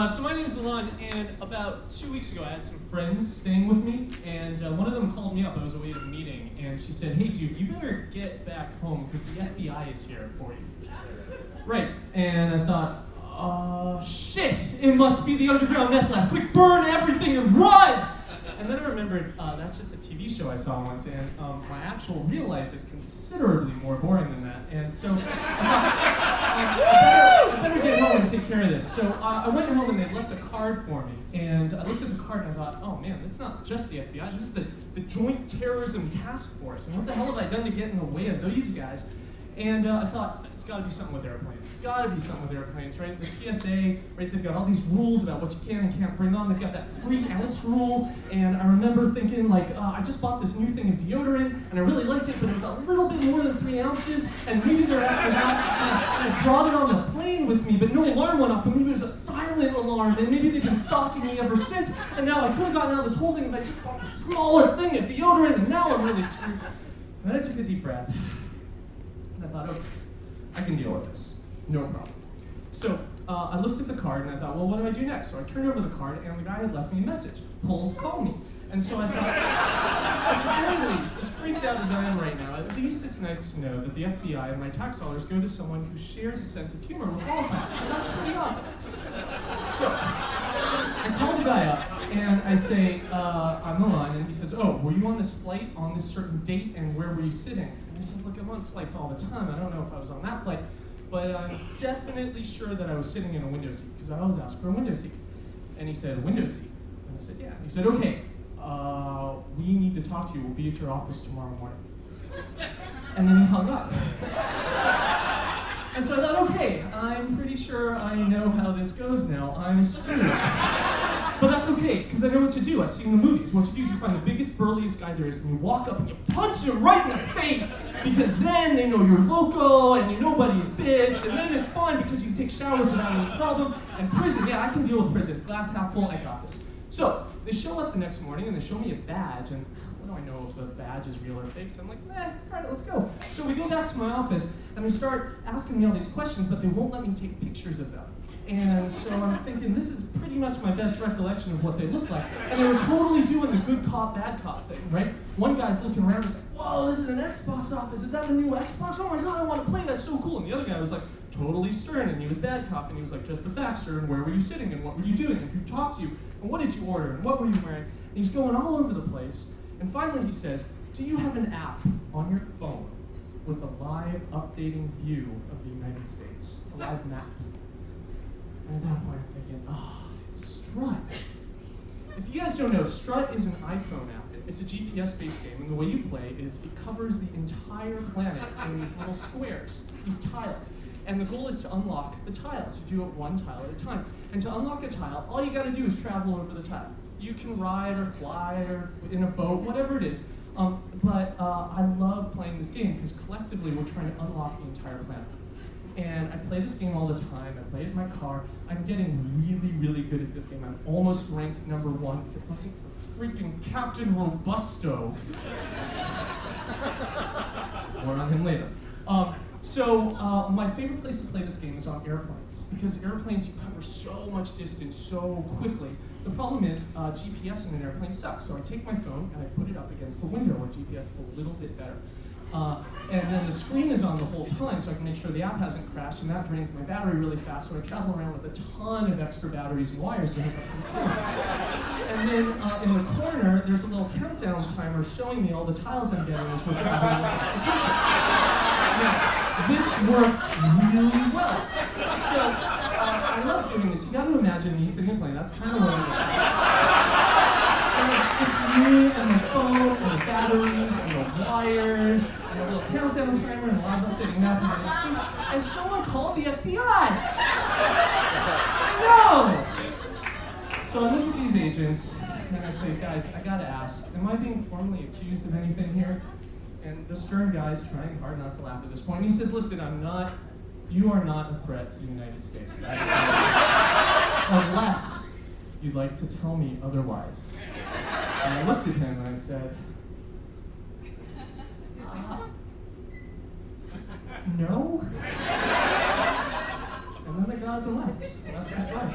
So my name is Elan, and about 2 weeks ago I had some friends staying with me, and one of them called me up. I was away at a meeting, and she said, "Hey dude, you better get back home because the FBI is here for you." Right, and I thought, shit, it must be the underground meth lab. Quick, burn everything and run! And then I remembered, that's just a TV show I saw once, and my actual real life is considerably more boring than that. And so I thought, I better get home and take care of this. So I went home and they left a card for me. And I looked at the card and I thought, oh man, it's not just the FBI, this is the Joint Terrorism Task Force. And what the hell have I done to get in the way of these guys? And I thought, it's gotta be something with airplanes. It's gotta be something with airplanes, right? The TSA, right, they've got all these rules about what you can and can't bring on. They've got that 3-ounce rule. And I remember thinking, like, I just bought this new thing of deodorant, and I really liked it, but it was a little bit more than 3 ounces. And maybe they're after that. And I brought it on the plane with me, but no alarm went off, and maybe it was a silent alarm, and maybe they've been stalking me ever since. And now I could have gotten out of this whole thing if I just bought a smaller thing of deodorant, and now I'm really screwed. And then I took a deep breath. And I thought, okay, I can deal with this, no problem. So I looked at the card and I thought, well, what do I do next? So I turned over the card and the guy had left me a message. Polls called me. And so I thought, at the very least, as freaked out as I am right now, at least it's nice to know that the FBI and my tax dollars go to someone who shares a sense of humor with all of us. So that's pretty awesome. So I called the guy up and I say, I'm Elan, and he says, oh, were you on this flight on this certain date and where were you sitting? And I said, look, I'm on flights all the time. I don't know if I was on that flight, but I'm definitely sure that I was sitting in a window seat because I always ask for a window seat. And he said, a window seat? And I said, yeah. And he said, okay, we need to talk to you. We'll be at your office tomorrow morning. And then he hung up. And so I thought, okay, I'm pretty sure I know how this goes now. I'm screwed. But that's okay, because I know what to do. I've seen the movies. What you do is you find the biggest, burliest guy there is, and you walk up and you punch him right in the face, because then they know you're local, and you're nobody's bitch, and then it's fine because you can take showers without any problem. And prison, yeah, I can deal with prison. Glass half full, I got this. So, they show up the next morning, and they show me a badge, and what do I know if the badge is real or fake? So I'm like, all right, let's go. So we go back to my office, and they start asking me all these questions, but they won't let me take pictures of them. And so I'm thinking, this is pretty much my best recollection of what they look like. And they were totally doing the good cop, bad cop thing, right? One guy's looking around and he's like, whoa, this is an Xbox office. Is that a new Xbox? Oh my God, I want to play. That's so cool. And the other guy was like, totally stern, and he was bad cop, and he was like, just the facts, sir, and where were you sitting, and what were you doing, and who talked to you, and what did you order, and what were you wearing? And he's going all over the place. And finally he says, do you have an app on your phone with a live updating view of the United States? A live map. And at that point I'm thinking, oh, it's Strut. If you guys don't know, Strut is an iPhone app. It's a GPS-based game, and the way you play is it covers the entire planet in these little squares, these tiles. And the goal is to unlock the tiles. You do it one tile at a time. And to unlock a tile, all you gotta do is travel over the tile. You can ride or fly or in a boat, whatever it is. But I love playing this game because collectively we're trying to unlock the entire planet. And I play this game all the time. I play it in my car. I'm getting really, really good at this game. I'm almost ranked #1 if it wasn't for freaking Captain Robusto. More on him later. So my favorite place to play this game is on airplanes, because airplanes you cover so much distance so quickly. The problem is GPS in an airplane sucks, so I take my phone and I put it up against the window where GPS is a little bit better. And then the screen is on the whole time, so I can make sure the app hasn't crashed, and that drains my battery really fast, so I travel around with a ton of extra batteries and wires to hook up to the phone. And then in the corner, there's a little countdown timer showing me all the tiles I'm getting as we're traveling across the country. Now, this works really well. So I love doing this. You got to imagine me sitting and playing. That's kind of what it is. It's me and the phone and the batteries and the wires and the little countdown timer and a live updating map and someone called the FBI. No! So I look at these agents and I say, guys, I gotta ask, am I being formally accused of anything here? And the stern guy's trying hard not to laugh at this point. He says, listen, you are not a threat to the United States. Unless you'd like to tell me otherwise. And I looked at him and I said, no? And then they got up and left. And that's my story.